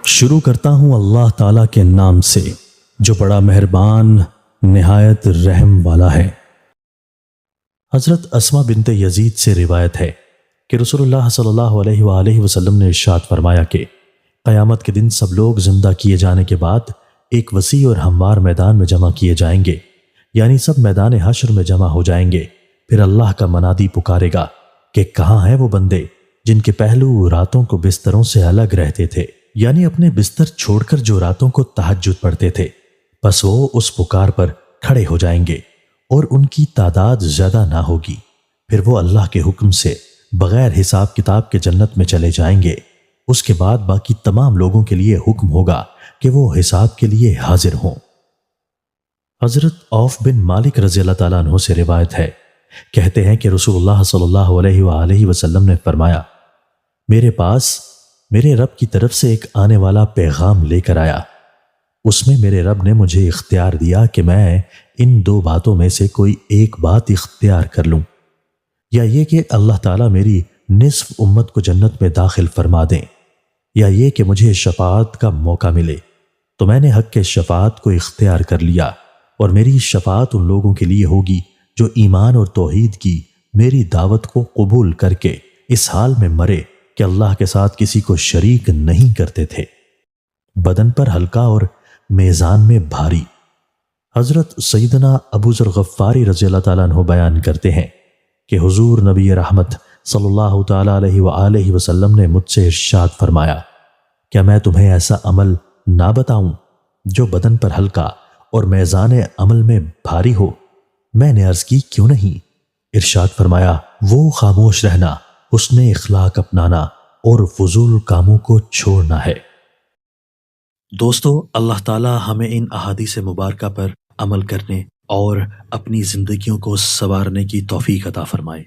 شروع کرتا ہوں اللہ تعالیٰ کے نام سے جو بڑا مہربان نہایت رحم والا ہے۔ حضرت اسما بنت یزید سے روایت ہے کہ رسول اللہ صلی اللہ علیہ وآلہ وسلم نے ارشاد فرمایا کہ قیامت کے دن سب لوگ زندہ کیے جانے کے بعد ایک وسیع اور ہموار میدان میں جمع کیے جائیں گے، یعنی سب میدان حشر میں جمع ہو جائیں گے۔ پھر اللہ کا منادی پکارے گا کہ کہاں ہیں وہ بندے جن کے پہلو راتوں کو بستروں سے الگ رہتے تھے، یعنی اپنے بستر چھوڑ کر جو راتوں کو تہجد پڑھتے تھے۔ بس وہ اس پکار پر کھڑے ہو جائیں گے اور ان کی تعداد زیادہ نہ ہوگی۔ پھر وہ اللہ کے حکم سے بغیر حساب کتاب کے جنت میں چلے جائیں گے۔ اس کے بعد باقی تمام لوگوں کے لیے حکم ہوگا کہ وہ حساب کے لیے حاضر ہوں۔ حضرت عوف بن مالک رضی اللہ تعالیٰ عنہ سے روایت ہے، کہتے ہیں کہ رسول اللہ صلی اللہ علیہ وآلہ وسلم نے فرمایا، میرے پاس میرے رب کی طرف سے ایک آنے والا پیغام لے کر آیا۔ اس میں میرے رب نے مجھے اختیار دیا کہ میں ان دو باتوں میں سے کوئی ایک بات اختیار کر لوں، یا یہ کہ اللہ تعالیٰ میری نصف امت کو جنت میں داخل فرما دیں، یا یہ کہ مجھے شفاعت کا موقع ملے۔ تو میں نے حق کے شفاعت کو اختیار کر لیا، اور میری شفاعت ان لوگوں کے لیے ہوگی جو ایمان اور توحید کی میری دعوت کو قبول کر کے اس حال میں مرے کہ اللہ کے ساتھ کسی کو شریک نہیں کرتے تھے، بدن پر ہلکا اور میزان میں بھاری۔ حضرت سیدنا ابو ذر غفاری رضی اللہ تعالیٰ عنہ بیان کرتے ہیں کہ حضور نبی رحمت صلی اللہ تعالیٰ علیہ وآلہ وسلم نے مجھ سے ارشاد فرمایا، کیا میں تمہیں ایسا عمل نہ بتاؤں جو بدن پر ہلکا اور میزان عمل میں بھاری ہو؟ میں نے عرض کی، کیوں نہیں؟ ارشاد فرمایا، وہ خاموش رہنا، حسن اخلاق اپنانا اور فضول کاموں کو چھوڑنا ہے۔ دوستو، اللہ تعالی ہمیں ان احادیث مبارکہ پر عمل کرنے اور اپنی زندگیوں کو سنوارنے کی توفیق عطا فرمائے۔